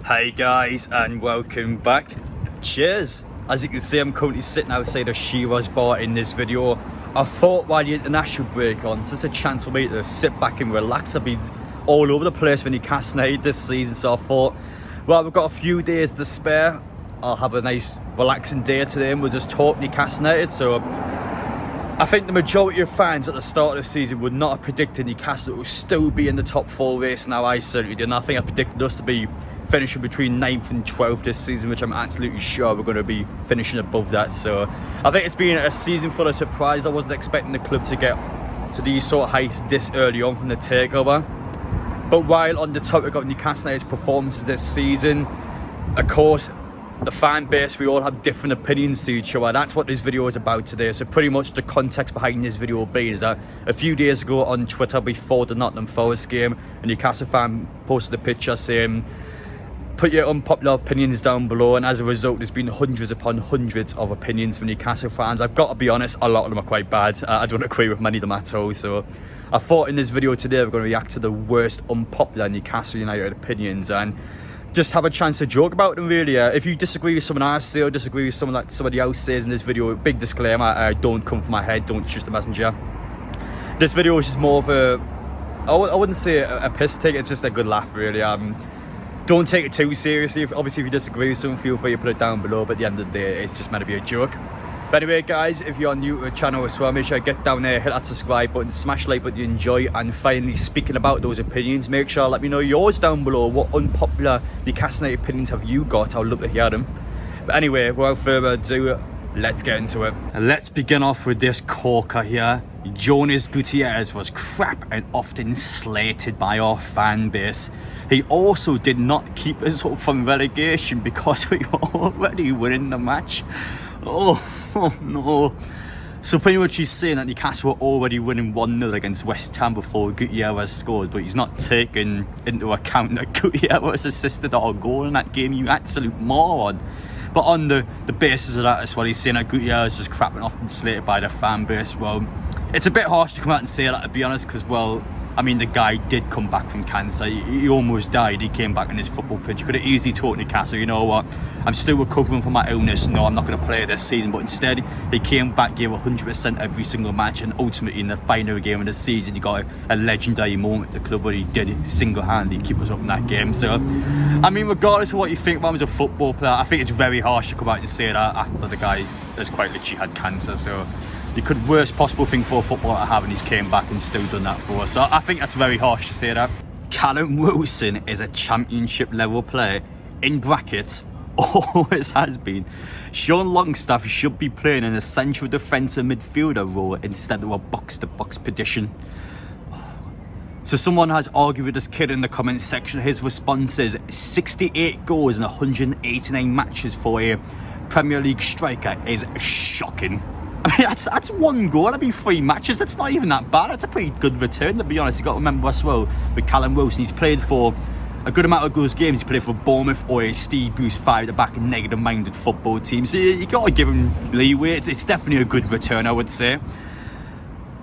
Hey guys, and welcome back. Cheers. As you can see, I'm currently sitting outside a Shiraz bar in this video. I thought while the international break on, it's just a chance for me to sit back and relax. I've been all over the place for Newcastle United this season, so I thought, well, we've got a few days to spare. I'll have a nice relaxing day today and we'll just talk Newcastle United. So I think the majority of fans at the start of the season would not have predicted Newcastle will still be in the top 4 race. Now I certainly didn't. I think I predicted us to be finishing between 9th and 12th this season, which I'm absolutely sure we're going to be finishing above that. So I think it's been a season full of surprise. I wasn't expecting the club to get to these sort of heights this early on from the takeover. But while on the topic of Newcastle United's performances this season, of course, the fan base, we all have different opinions to each other. That's what this video is about today. So pretty much the context behind this video will be is that a few days ago on Twitter before the Nottingham Forest game, a Newcastle fan posted a picture saying, put your unpopular opinions down below, and as a result there's been hundreds upon hundreds of opinions from Newcastle fans. I've got to be honest, a lot of them are quite bad. I don't agree with many of them at all. So I thought in this video today we're going to react to the worst unpopular Newcastle United opinions and just have a chance to joke about them really. If you disagree with someone I say or disagree with someone that somebody else says in this video, big disclaimer, don't come from my head, don't shoot the messenger. This video is just more of a, I wouldn't say a piss take, it's just a good laugh really. Don't take it too seriously. Obviously if you disagree with someone, feel free to put it down below, but at the end of the day it's just meant to be a joke. But anyway guys, if you're new to the channel as well, make sure you get down there, hit that subscribe button, smash like button you enjoy, and finally, speaking about those opinions, make sure let me know yours down below. What unpopular Newcastle United opinions have you got? I'd love to hear them. But anyway, without further ado, let's get into it. And let's begin off with this corker here. Jonas Gutierrez was crap and often slated by our fan base. He also did not keep us up from relegation because we were already winning the match. Oh no. So pretty much he's saying that Newcastle were already winning 1-0 against West Ham before Gutierrez scored, but he's not taking into account that Gutierrez assisted our goal in that game, you absolute moron. But on the basis of that as well, he's saying that Gutierrez was crap and often slated by the fan base. Well, it's a bit harsh to come out and say that, to be honest, because, well, I mean, the guy did come back from cancer. He almost died. He came back on his football pitch. He could have easily told Newcastle, you know what, I'm still recovering from my illness. No, I'm not going to play this season. But instead, he came back, gave 100% every single match. And ultimately, in the final game of the season, he got a legendary moment at the club where he did single-handedly keep us up in that game. So, I mean, regardless of what you think about him as a football player, I think it's very harsh to come out and say that after the guy has quite literally had cancer. So you could worst possible thing for a footballer to have, and he's came back and still done that for us. So I think that's very harsh to say that. Callum Wilson is a championship level player, in brackets, always has been. Sean Longstaff should be playing in a central defensive midfielder role instead of a box-to-box position. So someone has argued with this kid in the comments section. His response is 68 goals in 189 matches for a Premier League striker is shocking. I mean, that's one goal, that'd be 3 matches. That's not even that bad. That's a pretty good return, to be honest. You've got to remember as well, with Callum Wilson, he's played for a good amount of those games. He played for Bournemouth or a Steve Bruce 5 at the back, and negative-minded football team. So you got to give him leeway. It's definitely a good return, I would say.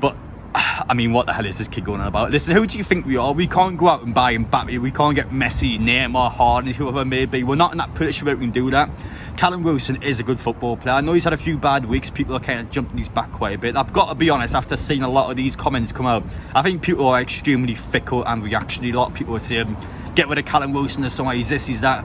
But I mean, what the hell is this kid going on about? Listen, who do you think we are? We can't go out and buy Mbappe. We can't get Messi, Neymar, Harden, whoever it may be. We're not in that position where we can do that. Callum Wilson is a good football player. I know he's had a few bad weeks. People are kind of jumping his back quite a bit. I've got to be honest, after seeing a lot of these comments come out, I think people are extremely fickle and reactionary. A lot of people are saying, get rid of Callum Wilson, there's someone, he's this, he's that.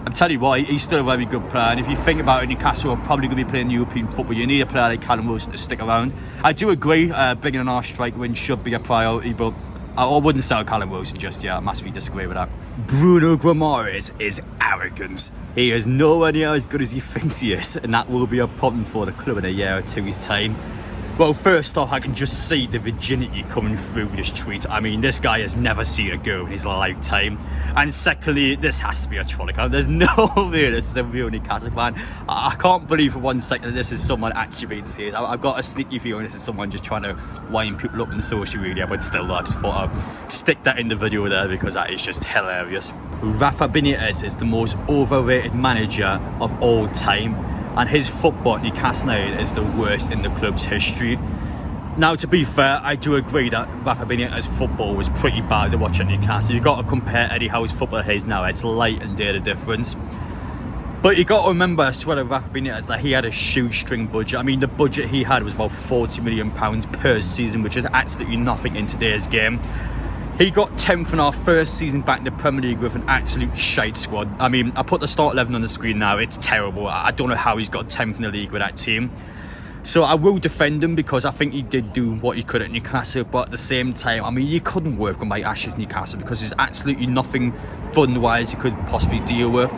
I'm telling you what, he's still a very good player, and if you think about it, Newcastle are probably going to be playing European football. You need a player like Callum Wilson to stick around. I do agree, bringing in our strike win should be a priority, but I wouldn't sell Callum Wilson just yet. I massively disagree with that. Bruno Guimaraes is arrogant. He is nowhere near as good as he thinks he is, and that will be a problem for the club in a year or two's time. Well, first off, I can just see the virginity coming through this tweet. I mean, this guy has never seen a girl in his lifetime. And secondly, this has to be a troll account. There's no way this is a real Newcastle fan. I can't believe for 1 second that this is someone actually being serious. I've got a sneaky feeling this is someone just trying to wind people up on social media, but still, I just thought I'd stick that in the video there because that is just hilarious. Rafa Benitez is the most overrated manager of all time, and his football at Newcastle United is the worst in the club's history. Now, to be fair, I do agree that Rafa Benitez's football was pretty bad to watch at Newcastle. You've got to compare Eddie Howe's football to his now. It's light and day the difference. But you got to remember, as to Rafa Benitez, that he had a shoestring budget. I mean, the budget he had was about £40 million per season, which is absolutely nothing in today's game. He got 10th in our first season back in the Premier League with an absolute shite squad. I mean, I put the start 11 on the screen now. It's terrible. I don't know how he's got 10th in the league with that team. So I will defend him because I think he did do what he could at Newcastle. But at the same time, I mean, you couldn't work on Mike Ashley's Newcastle because there's absolutely nothing fun-wise you could possibly deal with.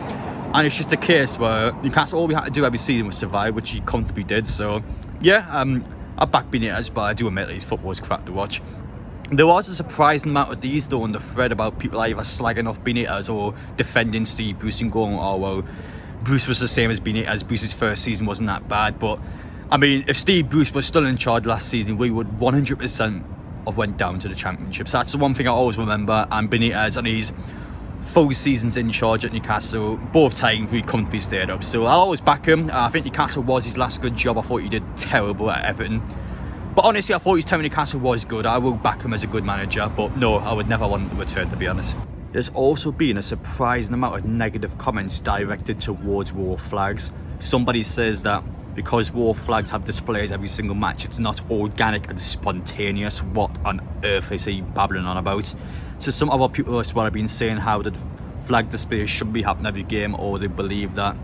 And it's just a case where Newcastle, all we had to do every season was survive, which he comfortably did. So, yeah, I back Benitez, but I do admit that his football was crap to watch. There was a surprising amount of these, though, on the thread about people either slagging off Benitez or defending Steve Bruce and going, oh, well, Bruce was the same as Benitez. Bruce's first season wasn't that bad. But, I mean, if Steve Bruce was still in charge last season, we would 100% have went down to the Championship. So that's the one thing I always remember. And Benitez and his full seasons in charge at Newcastle, both times we comfortably stayed up. So I'll always back him. I think Newcastle was his last good job. I thought he did terrible at Everton. But honestly, I thought his time in Newcastle was good. I will back him as a good manager. But no, I would never want him to return, to be honest. There's also been a surprising amount of negative comments directed towards war flags. Somebody says that because war flags have displays every single match, it's not organic and spontaneous. What on earth is he babbling on about? So some other people as well have been saying how the flag displays should be happening every game, or they believe that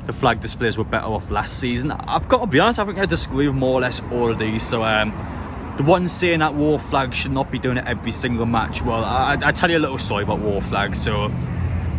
the flag displays were better off last season. I've got to be honest, I think I disagree with more or less all of these. So the ones saying that war flags should not be doing it every single match, well, I tell you a little story about war flags. So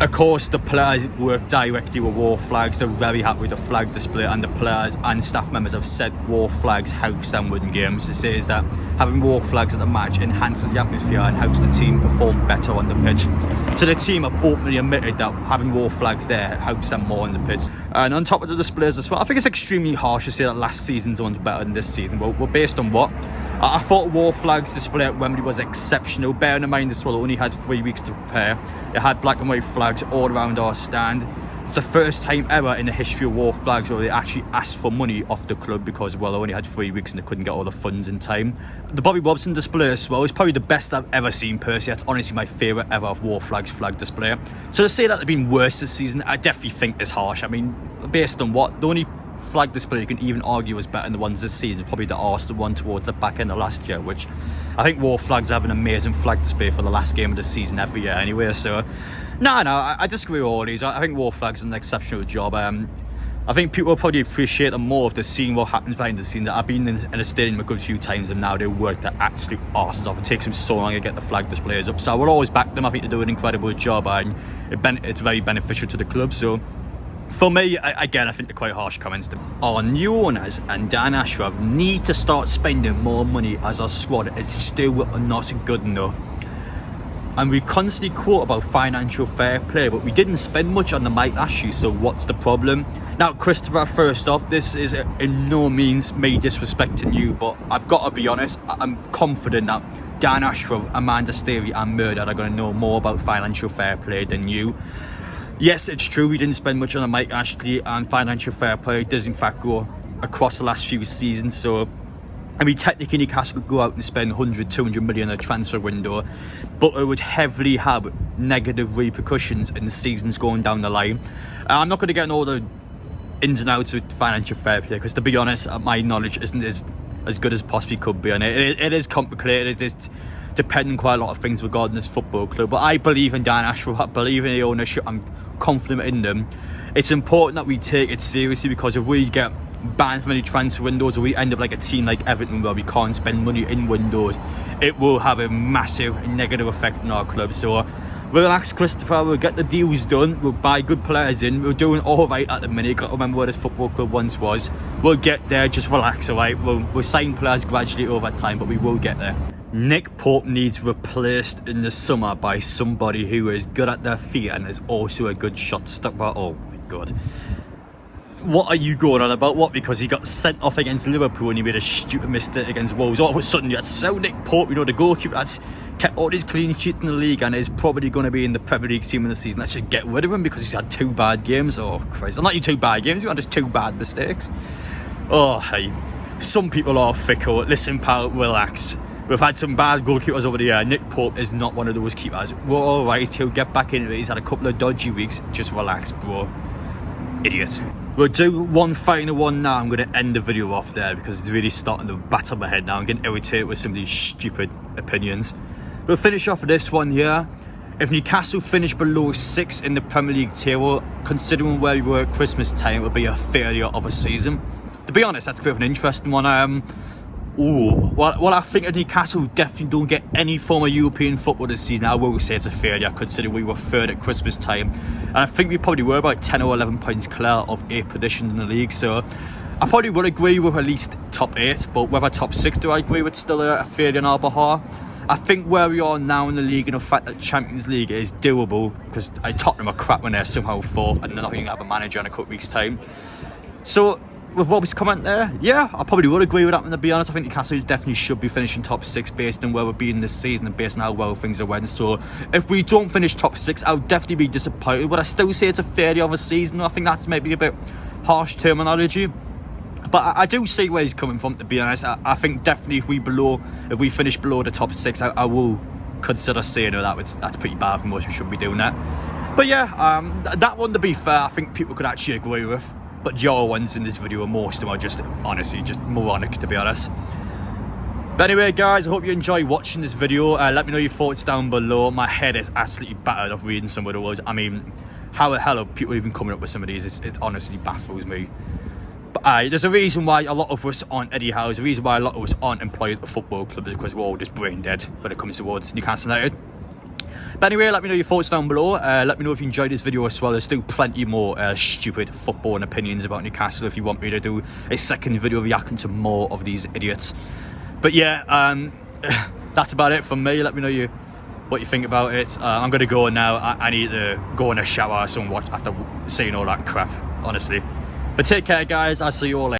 of course, the players work directly with war flags. They're very happy with the flag display, and the players and staff members have said war flags helps them win games. It says that having war flags at the match enhances the atmosphere and helps the team perform better on the pitch. So the team have openly admitted that having war flags there helps them more on the pitch. And on top of the displays as well, I think it's extremely harsh to say that last season's one's better than this season. Well, based on what? I thought war flags display at Wembley was exceptional. Bearing in mind this one only had 3 weeks to prepare. It had black and white flags all around our stand. It's the first time ever in the history of war flags where they actually asked for money off the club because, well, they only had 3 weeks and they couldn't get all the funds in time. The Bobby Robson display as well is probably the best I've ever seen personally. That's honestly my favourite ever of war flags flag display. So to say that they've been worse this season, I definitely think is harsh. I mean, based on what? The only flag display you can even argue was better than the ones this season, probably the Arsenal one towards the back end of last year, which I think war flags have an amazing flag display for the last game of the season every year anyway. So no, I disagree with all these. I think war flags are an exceptional job. I think people will probably appreciate them more if they've seen what happens behind the scenes. I've been in a stadium a good few times and now they work their absolute arses off. It takes them so long to get the flag displays up, so I will always back them. I think they do an incredible job and it's very beneficial to the club. So for me, again, I think they're quite harsh comments. Our new owners and Dan Ashraf need to start spending more money as our squad is still not good enough. And we constantly quote about financial fair play, but we didn't spend much on the Mike Ashley, so what's the problem? Now, Christopher, first off, this is in no means me disrespecting you, but I've got to be honest, I'm confident that Dan Ashraf, Amanda Stavey and Murdoch are going to know more about financial fair play than you. Yes, it's true, we didn't spend much on the Mike Ashley, and financial fair play does in fact go across the last few seasons. So I mean, technically Newcastle could go out and spend 100, 200 million in a transfer window, but it would heavily have negative repercussions in the seasons going down the line. I'm not going to get into all the ins and outs of financial fair play, because to be honest, my knowledge isn't as good as possibly could be on it. It is complicated, it is depending quite a lot of things regarding this football club, but I believe in Dan Ashraf, I believe in the ownership, I'm confident in them. It's important that we take it seriously, because if we get banned from any transfer windows or we end up like a team like Everton where we can't spend money in windows, it will have a massive negative effect on our club. So relax, Christopher, we'll get the deals done, we'll buy good players in, we're doing all right at the minute. You've got to remember where this football club once was. We'll get there, just relax, alright? We'll sign players gradually over time, but we will get there. Nick Pope needs replaced in the summer by somebody who is good at their feet and is also a good shot stopper. Oh my god. What are you going on about? What? Because he got sent off against Liverpool and he made a stupid mistake against Wolves. All of a sudden you had to sell Nick Pope, you know, the goalkeeper that's kept all his clean sheets in the league and is probably going to be in the Premier League team in the season. Let's just get rid of him because he's had 2 bad games. Oh Christ, not you 2 bad games, you had just 2 bad mistakes. Oh hey. some people are fickle. Listen, pal, relax. We've had some bad goalkeepers over the year. Nick Pope is not one of those keepers. We're all right. He'll get back into it. He's had a couple of dodgy weeks. Just relax, bro. Idiot. We'll do one final one now. I'm going to end the video off there because it's really starting to batter my head now. I'm getting irritated with some of these stupid opinions. We'll finish off with this one here. If Newcastle finish below 6 in the Premier League table, considering where we were at Christmas time, it would be a failure of a season. To be honest, that's a bit of an interesting one. Well, I think if Newcastle definitely don't get any form of European football this season, I will say it's a failure, considering we were third at Christmas time. And I think we probably were about 10 or 11 points clear of 8th position in the league. So I probably would agree with at least top 8, but whether top 6 do I agree with still a failure on our behalf. I think where we are now in the league and the fact that Champions League is doable, because Tottenham are crap when they're somehow 4th and they're not going to have a manager in a couple of weeks' time. So with Robbie's comment there, yeah, I probably would agree with that, and to be honest. I think Newcastle definitely should be finishing top 6 based on where we're being this season and based on how well things are went. So if we don't finish top 6, I'll definitely be disappointed, but I still say it's a failure of a season. I think that's maybe a bit harsh terminology, but I do see where he's coming from, to be honest. I think definitely if we finish below the top 6, I will consider saying that's pretty bad from us. We shouldn't be doing that. But yeah, that one, to be fair, I think people could actually agree with. But your ones in this video, most of them are just honestly just moronic, to be honest. But anyway, guys, I hope you enjoy watching this video. Let me know your thoughts down below. My head is absolutely battered of reading some of those. I mean, how the hell are people even coming up with some of these? It honestly baffles me. But there's a reason why a lot of us aren't Eddie Howe's. The reason why a lot of us aren't employed at the football club is because we're all just brain dead when it comes towards Newcastle United. But anyway, let me know your thoughts down below. Let me know if you enjoyed this video as well. There's still plenty more stupid football and opinions about Newcastle if you want me to do a second video reacting to more of these idiots. But yeah, that's about it from me. Let me know what you think about it. I'm going to go now. I need to go in a shower or something after saying all that crap, honestly. But take care, guys. I'll see you all later.